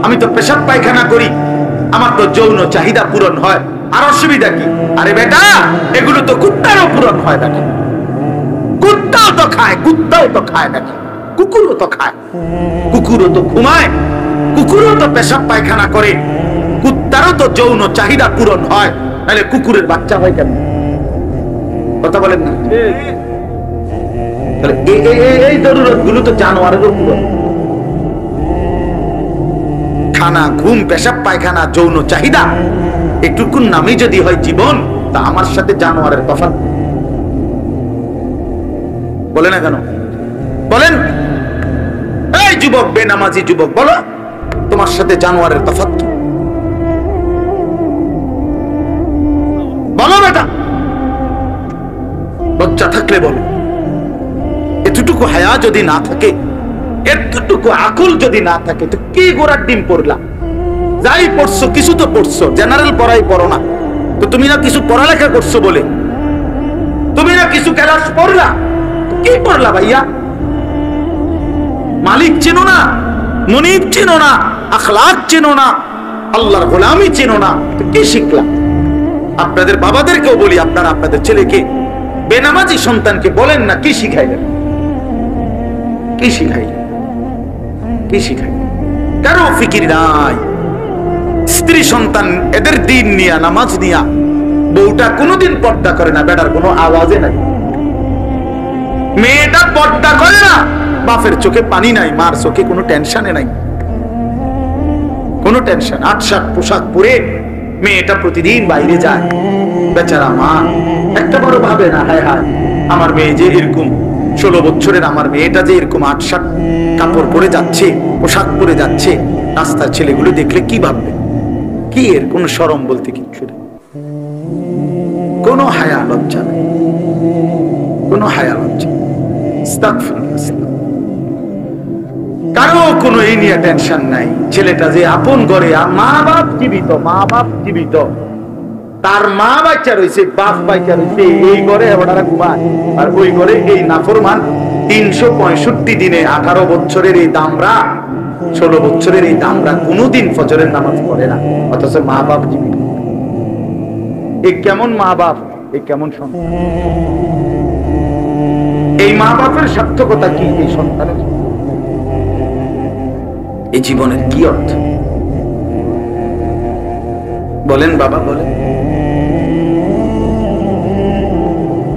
Speaker 1: আমি তো পেশাব পায়খানা করি, আমার তো যৌন চাহিদা পূরণ হয়, আর অসুবিধা কি? আরে বেটা, এগুলো তো কুত্তারও পূরণ হয় বেটা। কুত্তাও তো খায়, কুত্তাও তো খায় বেটা, কুকুরও তো খায়, কুকুরও তো ঘুমায়, কুকুরও তো পেশাব পায়খানা করে, কুত্তারও তো যৌন চাহিদা পূরণ হয়, তাহলে কুকুরের বাচ্চা হয় কেন? কথা বলেন না? এই জরুরত গুলো তো জানোয়ারেরও পূরণ। খানা, ঘুম, পেশাব পায়খানা, যৌন চাহিদা, একটুকুন নামই যদি হয় জীবন, তা আমার সাথে জানোয়ারের তফাৎ। বলে না কেন? বলেন। এই যুবক, বেনামাজি যুবক, বলো তোমার সাথে জানোয়ারের তফাৎ কি? বলো বেটা, লজ্জা থাকলে বলো। এতটুকু হায়া যদি না থাকে, এতটুকু আকল যদি না থাকে, তো কি গোড়ার ডিম পড়লা? যাই পড়ছো কিছু তো পড়ছো, জেনারেল পড়াই পড়ো না তো তুমি না কিছু পড়ালেখা করছো বলে, তুমি না কিছু ক্লাস পড়লা, কি পড়লা ভাইয়া? মালিক চেনো না, মুনিব চেনো না, আখলাক চেনো না, আল্লাহর গোলামি চেনো না, তো কি শিখলা? আপনাদের বাবাদেরকেও বলি, আপনারা আপনাদের ছেলেকে, বেনামাজি সন্তানকে বলেন না কি শিখাইলেন, কি শিখাইলেন, কি শিখাইলেন? কারো ফিকির নাই। স্ত্রী সন্তান এদের দিন নিয়া, নামাজ নিয়া, বউটা কোনোদিন পর্দা করে না, বেটার কোনো আওয়াজে নাই। মেয়েটা পর্দা করে না, বাপের চোখে পানি নাই, মার চোখে কোনো টেনশনে নাই, কোনো টেনশন। ৮-৭ পোশাক পরে মেয়েটা প্রতিদিন বাইরে যায়, বেচারা মা একটা বড় ভাবে না, হায় হায় আমার মেয়ে যে এরকম 16 বছরের আমার মেয়েটা যে এরকম ৮-৭ কাপড় পরে যাচ্ছে, পোশাক পরে যাচ্ছে, রাস্তার ছেলেগুলো দেখলে কি ভাববে? কি এর কোন শরম বলতে কিচ্ছু নেই, কোনো হায়া লজ্জা নেই, কোনো হায়া লজ্জা। কারো কোনো এই নিয়ে টেনশন নাই। ছেলেটা যে আপন ঘরে, মা বাপ জীবিত, মা বাপ জীবিত, তার মা বাচ্চা রয়েছে, বাপ বাচ্চা রয়েছে, এই ঘরে ওনারা ঘুমায়, আর ওই ঘরে এই নাফরমান 365 দিনে 18 বছরের এই দামরা, 16 বছরের এই দামরা কোনোদিন ফজরের নামাজ পড়ে না, অথচ মা বাপ জীবিত। এ কেমন মা বাপ, এ কেমন সন্তান? এই মা বাপের সার্থকতা কি? এই সন্তানের এই জীবনের কি অর্থ বলেন বাবা, বলেন।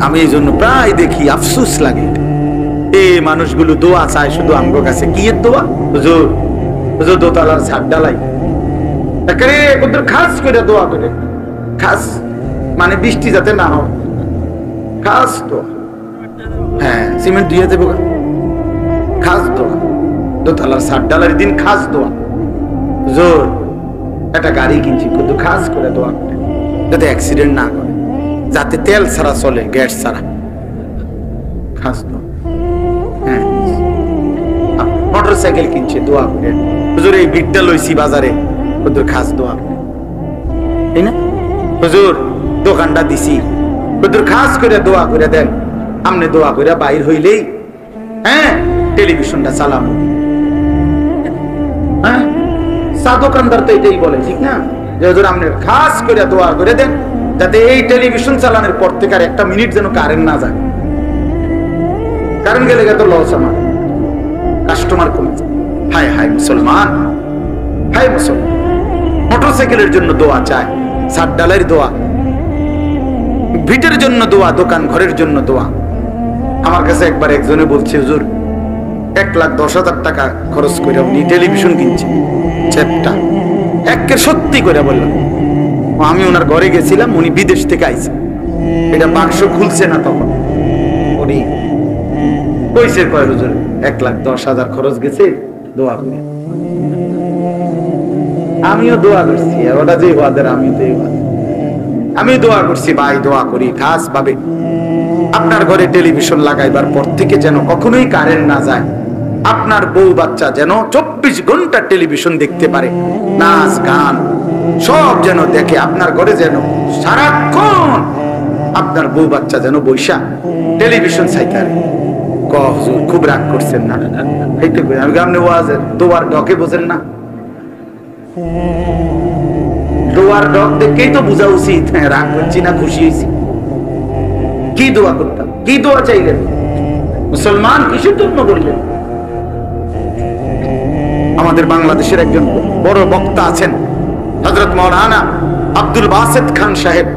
Speaker 1: আমি এই জন্য প্রায় দেখি, আফসোস লাগে, এই মানুষগুলো দোয়া চায় শুধু আমগো কাছে। কি এর দোয়া? হুজুর, হুজুর দোতলার ছাদ ঢালাই, একেবারে ওদের খাস করে দোয়া করে, খাস মানে বৃষ্টি যাতে না হয়, খাস দোয়া। হ্যাঁ, সিমেন্ট দিয়ে দেবো, খাস দোয়া। দোতলার ছাদ ঢালার দিন খাস দোয়া। হুজুর একটা গাড়ি কিনছি, কিন্তু খাস করে দোয়া করে যাতে অ্যাক্সিডেন্ট না করে, যাতে তেল ছাড়া চলে, গ্যাস ছাড়া, খাস দোয়া। হ্যাঁ, মোটরসাইকেল কিনছে, দোয়া করে। হুজুর এই ভিড়টা লইছি বাজারে, হুজুর খাস দোয়া করে, তাই না? হুজুর দোকানটা দিছি, হুজুর খাস করে দোয়া করে দেন। আমনে দোয়া করে বাইর হইলেই, হ্যাঁ, টেলিভিশনটা চালাবো। হ্যাঁ, চা দোকানদার তো এটাই বলে, ঠিক না? যে হুজুর আপনি খাস করে দোয়া করে দেন যাতে এই টেলিভিশন চালানোর পর থেকে আর একটা মিনিট যেন কারেন্ট না যায়। কারেন্ট গেলে তো লস, আমার কাস্টমার কমে যায়। হায় হায় মুসলমান, হায় মুসলমান, মোটরসাইকেলের জন্য দোয়া চায়, ছাদ ঢালাইয়ের দোয়া, ভিটের জন্য দোয়া, দোকান ঘরের জন্য দোয়া। আমার কাছে একবার একজনে বলছে, হুজুর 1,10,000 টাকা খরচ করে উনি টেলিভিশন কিনছে, চ্যাপটা একের সত্যি করে বললাম। আমি ওনার ঘরে গেছিলাম, উনি বিদেশ থেকে আইছে, এটা বাক্স খুলছে না, তখন উনি কইছে, কয় হুজুর 1,10,000 খরচ গেছে, দোয়া করে। আমিও দোয়া করছি, ওটা যে ওয়াদের, আমি তো আমি দোয়া করছি, ভাই দোয়া করি খাস ভাবে আপনার ঘরে টেলিভিশন লাগাইবার পর থেকে যেন কখনোই কারেন্ট না যায়, আপনার বউ বাচ্চা যেন 24 ঘন্টা টেলিভিশন দেখতে পারে, নাচ গান সব যেন দেখে, আপনার ঘরে যেন সারাক্ষণ আপনার বউ বাচ্চা যেন বৈশা টেলিভিশন চাইতারে। হুজুর খুব রাগ করছেন না? এইটুকু আমি আপনি ওয়াজের দোয়ার ডকে বোঝেন না? দোয়ার ডক দেখেই তো বোঝা উচিত রাগ করছি না খুশি হয়েছি। কি দোয়া করতাম, কি দোয়া চাইলেন মুসলমান, কিসের জন্য বললেন? আমাদের বাংলাদেশের একজন বড় বক্তা আছেন, হযরত মাওলানা আব্দুল বাসেত খান সাহেব।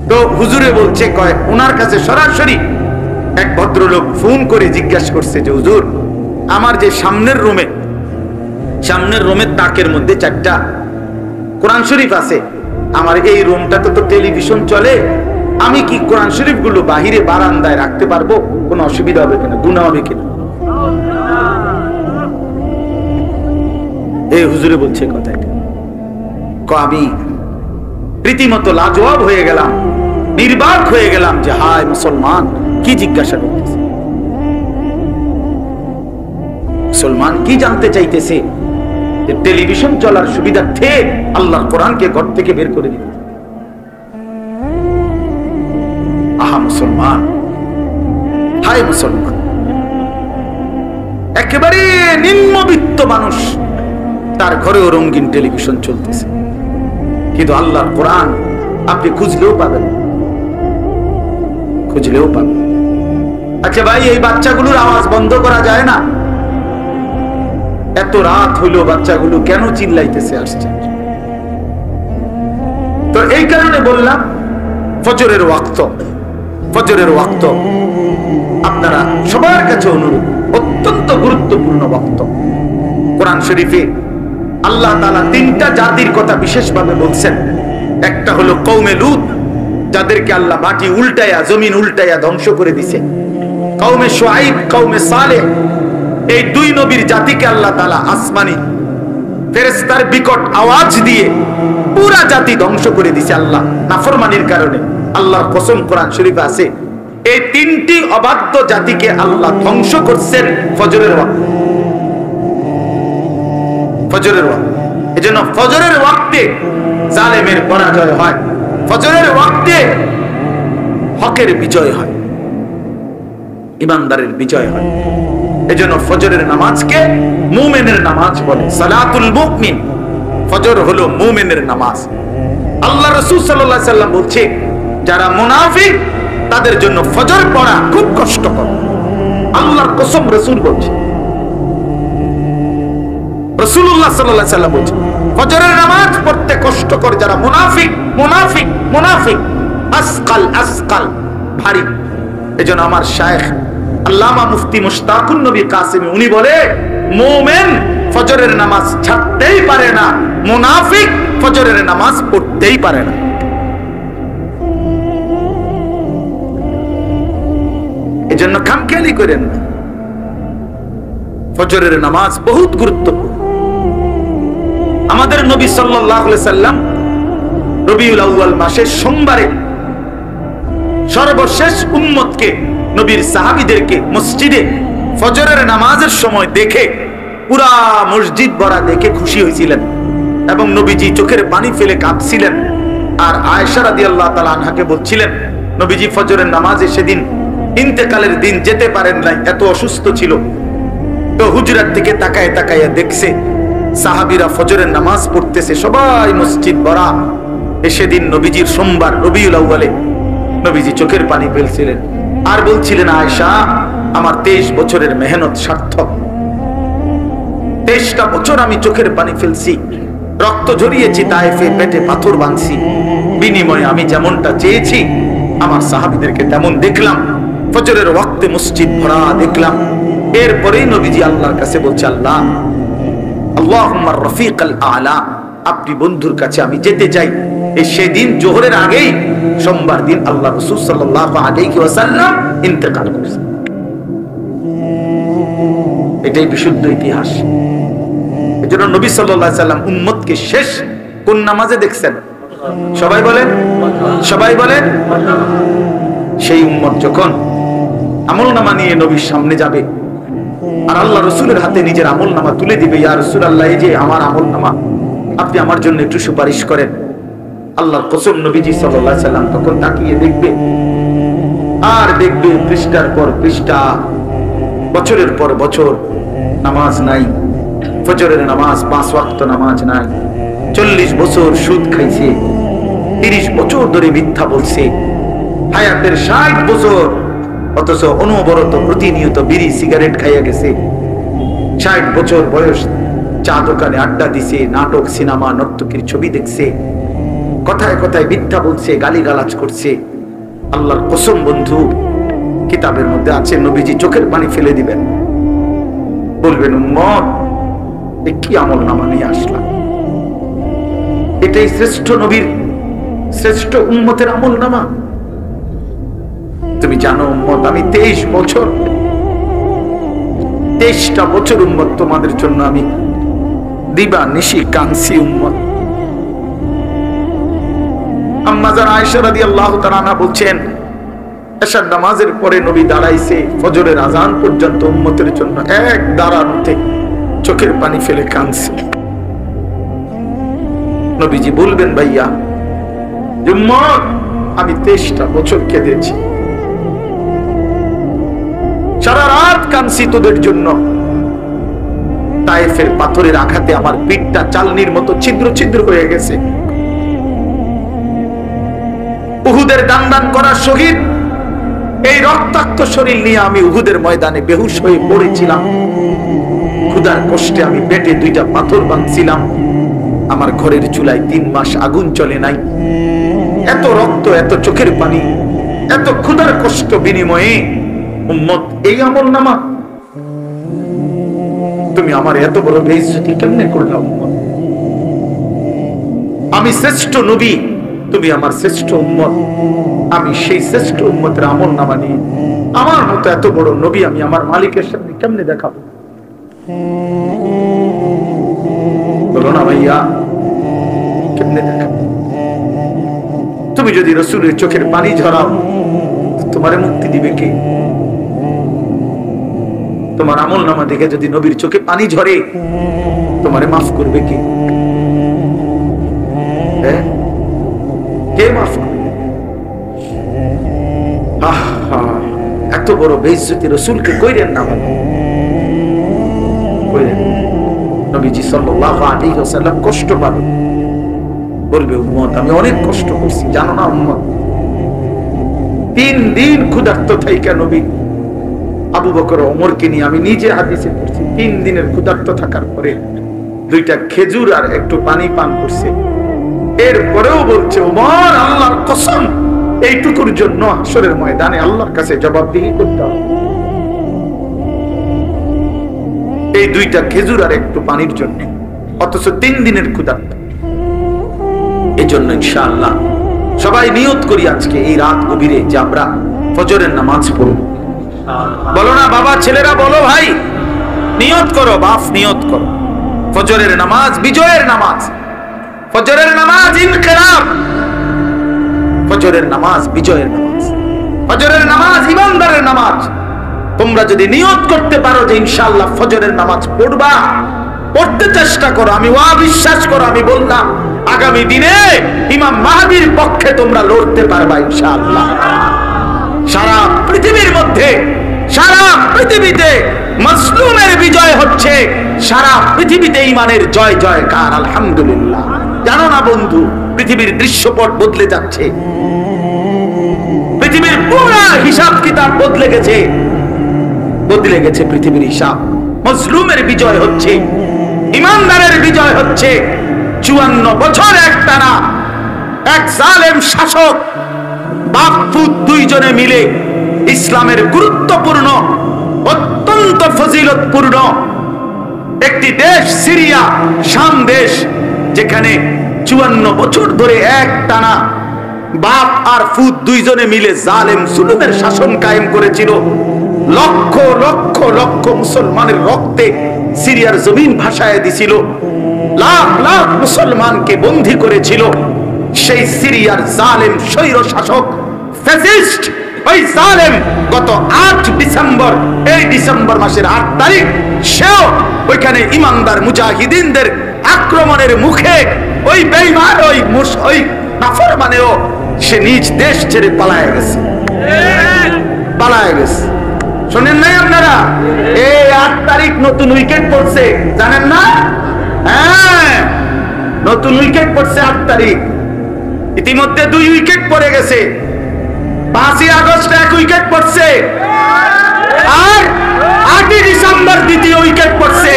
Speaker 1: তো হুজুরে বলছে, কয় ওনার কাছে সরাসরি এক ভদ্রলোক ফোন করে জিজ্ঞাসা করছে যে হুজুর, আমার যে সামনের রুমের তাকের মধ্যে 4টা কোরআন শরীফ আছে, আমার এই রুমটাতে তো টেলিভিশন চলে, আমি কি কোরআন শরীফ গুলো বাহিরে বারান্দায় রাখতে পারবো? কোনো অসুবিধা হবে কিনা, গুনাহ হবে কিনা? এই হুজুরে বলছে কথাটা। আমি রীতিমতো লাজবাব হয়ে গেলাম, নির্বাক হয়ে গেলাম যে হায় মুসলমান কি জিজ্ঞাসা করতেছে, মুসলমান কি জানতে চাইতেছে? টেলিভিশন চলার সুবিধার্থে আল্লাহর কোরআনকে ঘর থেকে বের করে দিতে। আহা মুসলমান, হায় মুসলমান, একেবারে নিম্নবিত্ত মানুষ, তার ঘরেও রঙিন টেলিভিশন চলতেছে, কিন্তু আল্লাহর কোরআন আপনি খুঁজলেও পাবেন, খুঁজলেও পাবেন। আচ্ছা ভাই, এই বাচ্চাগুলোর আওয়াজ বন্ধ করা যায় না? এত রাত হইলো বাচ্চাগুলো কেন চিল্লাইতেছে আসছে? তো এই কারণে বললাম ফজরের ওয়াক্ত, ফজরের ওয়াক্ত আপনারা সবার কাছে অনুরোধ, অত্যন্ত গুরুত্বপূর্ণ ওয়াক্ত। কোরআন শরীফে আল্লাহ তাআলা তিনটা জাতির কথা বিশেষভাবে বলছেন। একটা হলো কওমে লূত, যাদেরকে আল্লাহ মাটি উল্টায়া, জমিন উল্টায়া ধ্বংস করে দিয়েছে। কওমে শুআইব, কওমে সালেহ, এই দুই নবীর জাতিকে আল্লাহ তাআলা আসমানি ফেরেশতার বিকট আওয়াজ দিয়ে পুরা জাতি ধ্বংস করে দিয়েছে আল্লাহ নাফরমানির কারণে। আল্লাহর কসম কোরআন শরীফে আছে, এই তিনটি অবাধ্য জাতিকে আল্লাহ ধ্বংস করছেন ফজরের ওয়াক্তে, ফজরের ওয়াক্তে। এজন্য ফজরের ওয়াক্তে জালেমের পরাজয় হয়, ফজরের ওয়াক্তে হকের বিজয় হয়, ইমানদারের বিজয় হয়। এজন্য ফজরের নামাজকে মুমিনের নামাজ বলে, সালাতুল মুমিন। ফজর হলো মুমিনের নামাজ। আল্লাহ রাসূল সাল্লাল্লাহু আলাইহি সাল্লাম বলছে, যারা মুনাফিক তাদের জন্য ফজর পড়া খুব কষ্টকর। আল্লাহর কসম রাসূল বলছে, রাসূলুল্লাহ সাল্লাল্লাহু আলাইহি সাল্লাম বলছে, ফজরের নামাজ পড়তে কষ্টকর যারা মুনাফিক, মুনাফিক, মুনাফিক, আসকাল, আসকাল, ভারী। এজন্য আমার শায়েখ আল্লামা মুফতি মুশতাকুন নবী কাসেমি উনি বলে, মুমিন ফজরের নামাজ ছাড়তেই পারে না, মুনাফিক ফজরের নামাজ পড়তেই পারে না। এজন্য খামখেয়ালি করেন না, ফজরের নামাজ বহুত গুরুত্বপূর্ণ। আমাদের নবী সাল্লাল্লাহু আলাইহি সাল্লাম রবিউল আউয়াল মাসের সোমবারে সর্বশেষ উম্মতকে, নবীর সাহাবীদেরকে মসজিদে ফজরের নামাজের সময় দেখে পুরা মসজিদ ভরা দেখে খুশি হয়েছিলেন এবং নবীজি চোখের পানি ফেলে কাঁদছিলেন। আর আয়েশা রাদিয়াল্লাহু তাআলা আনহাকে বলছিলেন, নবীজি ফজরের নামাজে সেদিন ইন্তেকালের দিন যেতে পারেন নাই, এত অসুস্থ ছিল। তো হুজরাত থেকে তাকায় তাকায় দেখছে সাহাবীরা ফজরের নামাজ পড়তেছে, সবাই মসজিদ ভরা। সেদিন নবীজির সোমবার রবিউল আউয়ালে নবীজি চোখের পানি ফেলছিলেন আর বলছিলেন, আয়েশা আমার 23 বছরের মেহনত সার্থক। 23টা বছর আমি চোখের পানি ফেলছি, রক্ত ঝরিয়েছি, তায়েফে পেটে পাথর বাঁধছি, বিনিময়ে আমি যেমনটা চেয়েছি আমার সাহাবীদেরকে তেমন দেখলাম, ফজরের ওয়াক্তে মসজিদ ভরা দেখলাম। এরপরেই নবীজি আল্লাহর কাছে বলছে, আল্লাহ, আল্লাহুম্মা রফিকাল আলা, আপনি বন্ধুর কাছে আমি যেতে চাই। এই সেদিন জোহরের আগেই সোমবার দিন আল্লাহ রাসূল সাল্লাল্লাহু আলাইহি ওয়াসাল্লাম ইন্তেকাল করেছেন। এটাই বিশুদ্ধ ইতিহাস। এজন্য নবী সাল্লাল্লাহু আলাইহি ওয়াসাল্লাম উম্মতকে শেষ কোন নামাজে দেখছেন? সবাই বলেন, সবাই বলেন। সেই উম্মত যখন আমলনামা নিয়ে নবীর সামনে যাবে আর আল্লাহ রাসূলের হাতে নিজের আমলনামা তুলে দিবে, ইয়া রাসূলুল্লাহ, এই যে আমার আমলনামা, আপনি আমার জন্য একটু সুপারিশ করেন। আল্লাহর কসম নবীজি সাল্লাল্লাহু আলাইহি সাল্লাম তখন তাকিয়ে দেখবে আর দেখবে পৃষ্ঠার পর পৃষ্ঠা, বছরের পর বছর নামাজ নাই, ফজরের নামাজ 5 ওয়াক্ত নামাজ নাই, 40 বছর সুদ খাইছে, 30 বছর ধরে মিথ্যা বলছে, হায়াতের 60 বছর, অথচ অনবরত প্রতিনিয়ত বিড়ি সিগারেট খাইয়া গেছে। 60 বছর বয়স চা দোকানে আড্ডা দিছে, নাটক সিনেমা নর্তকীর ছবি দেখছে, কথায় কথায় মিথ্যা বলছে, গালিগালাজ করছে। আল্লাহর কসম বন্ধু, কিতাবের মধ্যে আছে নবীজি চোখের পানি ফেলে দিবেন, বলবেন, উম্মত এ কি আমলনামা নিয়ে আসলাম? এটাই শ্রেষ্ঠ নবীর, শ্রেষ্ঠ উম্মতের আমলনামা? তুমি জানো উম্মত, আমি 23টা বছর উম্মত তোমাদের জন্য আমি দিবা নিশি কানসি উম্মত। আম্মা জান আয়েশা রাদিয়াল্লাহু তাআলা আনহা বলছেন, এশার নামাজের পরে নবী দাঁড়াইছে ফজরের আজান পর্যন্ত উম্মতের জন্য এক দাঁড়ানোতে চোখের পানি ফেলে কাঁদছে। নবীজি বলবেন, ভাইয়া উম্মত, আমি 23টা বছর কেঁদেছি, সারা রাত কাঁদছি তোদের জন্য। তায়েফের পাথরের আঘাতে আমার পিঠটা চালনির মতো ছিদ্র ছিদ্র হয়ে গেছে। উহুদের দান দান করা শহীদ এই রক্তাক্ত শরীর নিয়ে আমি উহুদের ময়দানে বেহুশ হয়ে পড়েছিলাম। ক্ষুধার কষ্টে আমি পেটে 2টা পাথর বাঁধছিলাম। আমার ঘরের চুলায় 3 মাস আগুন চলে নাই। এত রক্ত, এত চোখের পানি, এত ক্ষুধার কষ্ট বিনিময়ে উম্মত এই আমলনামা, তুমি আমার এত বড় বেইজ্জতি কেমনে করলা উম্মত? আমি শ্রেষ্ঠ নবী, তুমি আমার শ্রেষ্ঠ উম্মত। আমি সেই শ্রেষ্ঠ উম্মতের আমলনামা নিয়ে আমার মতো এত বড় নবী আমি আমার মালিকের সামনে কেমনে দেখাবো? বলো না ভাইয়া, কেমনে দেখাবো? তুমি যদি রাসূলের চোখের পানি ঝরাও, তোমারে মুক্তি দিবে কে? তোমার আমলনামা দেখে যদি নবীর চোখে পানি ঝরে, তোমারে মাফ করবে কে? কে মাফ করবে? এত বড় বেইজ্জতি রাসূলকে কইরেন না, কইরেন। নবীজি সাল্লাল্লাহু আলাইহি ওয়াসাল্লাম কষ্ট পাবেন, বলবে উম্মত আমি অনেক কষ্ট করছি, জানো না উম্মত? 3 দিন ক্ষুধার্ত থাইকা নবী আবু বকর ওমরকে নিয়ে, আমি নিজে হাদিসে পড়ছি, 3 দিনের ক্ষুধার্ত থাকার পরে 2টা খেজুর আর একটু পানি পান করছে। এরপরেও বলছে, ওমর আল্লাহর কসম, এইটুকুর জন্য হাসরের ময়দানে আল্লাহর কাছে জবাবদিহি করতে হবে। এই 2টা খেজুর আর একটু পানির জন্য, অথচ 3 দিনের ক্ষুধার্ত। এই জন্য ইনশাআল্লাহ সবাই নিয়ত করি আজকে এই রাত গভীরে যে আমরা ফজরের নামাজ পড়ব। বলো না বাবা, ছেলেরা বলো, ভাই নিয়ত করো, বাপ নিয়ত করো। ফজরের নামাজ বিজয়ের নামাজ, ফজরের নামাজ ইনকিলাব, ফজরের নামাজ বিজয়ের নামাজ, ফজরের নামাজ ইমানদারের নামাজ। তোমরা যদি নিয়ত করতে পারো যে ইনশাআল্লাহ ফজরের নামাজ পড়বা, পড়তে চেষ্টা করো, আমি বিশ্বাস করো, আমি বললাম আগামী দিনে ইমাম মাহদীর পক্ষে তোমরা লড়তে পারবা ইনশাআল্লাহ। সারা পৃথিবীর মধ্যে, সারা পৃথিবীতে মাসলুমের বিজয় হচ্ছে, সারা পৃথিবীতে ইমানের জয় জয়কার, আলহামদুলিল্লাহ। জানো না বন্ধু, পৃথিবীর দৃশ্যপট বদলে যাচ্ছে, পৃথিবীর পুরো হিসাব কিতাব বদলে গেছে, বদলে গেছে পৃথিবীর হিসাব। মাসলুমের বিজয় হচ্ছে, ইমানদারের বিজয় হচ্ছে। 54 বছর একটানা এক জালেম শাসক বাপ পুত 2 জনে মিলে ইসলামের গুরুত্বপূর্ণ, অত্যন্ত ফজিলতপূর্ণ একটি দেশ সিরিয়া, শাম দেশ, যেখানে 54 বছর ধরে একটানা বাপ আর ফুত 2 জনে মিলে জালেম জুলুমের শাসন কায়েম করেছিল। লক্ষ লক্ষ লক্ষ মুসলমানের রক্তে সিরিয়ার জমিন ভাসায় দিছিল, লাখ লাখ মুসলমানকে বন্দী করেছিল। সেই সিরিয়ার জালেম স্বৈর শাসক ফ্যাসিস্ট ওই জালেম গত 8 ডিসেম্বর, এই ডিসেম্বর মাসের 8 তারিখ, সেও ওইখানে ইমানদার মুজাহিদিনদের আক্রমণের মুখে ওই বেঈমান, ওই নাফরমানেও সে নিজ দেশ ছেড়ে পালায় গেছে, পালায় গেছে। শোনেন নাই আপনারা? এই 8 তারিখ নতুন উইকেট পড়ছে, জানেন না? হ্যাঁ, নতুন উইকেট পড়ছে 8 তারিখ। ইতিমধ্যে 2 উইকেট পড়ে গেছে। 5ই আগস্ট 1 উইকেট পড়ছে, আর 8ই ডিসেম্বর 2য় উইকেট পড়ছে।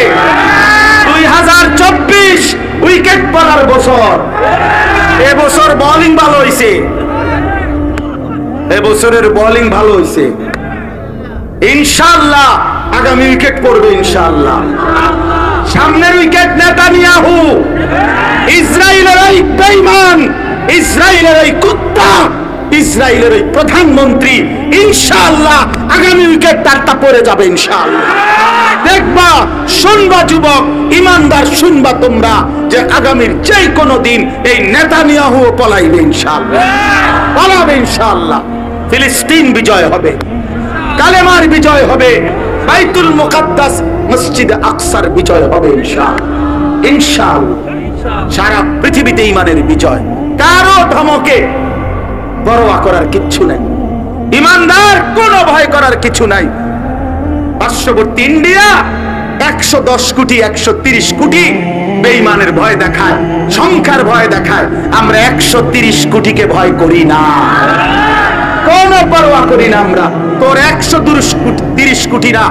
Speaker 1: 2024 উইকেট পড়ার বছর। এবছর বোলিং ভালো হইছে, এবছরের বোলিং ভালো হইছে। ইনশাআল্লাহ আগামী উইকেট পড়বে ইনশাআল্লাহ। সামনের উইকেট নেতানিয়াহু, ইসরায়েলের এই বেঈমান, ইসরায়েলের এই কুত্তা, ইসরায়েলের ওই প্রধানমন্ত্রী ইনশাআল্লাহ আগামী উইকেট তারটা পড়ে যাবে ইনশাআল্লাহ। দেখবা, শুনবা যুবক, ইমানদার শুনবা তোমরা, যে আগামীর যে কোনো দিন এই নেতানিয়াহু পলাইবে ইনশাআল্লাহ, পালাবে ইনশাআল্লাহ। ফিলিস্তিন বিজয় হবে, কালেমার বিজয় হবে, বাইতুল মুকাদ্দাস মসজিদে আকসার বিজয় হবে ইনশাআল্লাহ, ইনশাআল্লাহ। সারা পৃথিবীতে ঈমানের বিজয়, কারো ধমকে পরোয়া করার কিচ্ছু নাই, ঈমানদার কোনো ভয় করার কিছু নাই। পার্শ্ববর্তী ইন্ডিয়া 110 কোটি 130 কোটি বেঈমানের ভয় দেখায়, সংখ্যার ভয় দেখায়। আমরা 130 কোটিকে ভয় করি না, কোনো পরোয়া করি না আমরা। তোর 130 কোটি না,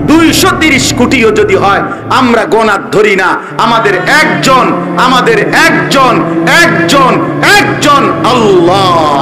Speaker 1: 230 কোটিও যদি হয় আমরা গোনা ধরি না। আমাদের একজন আল্লাহ।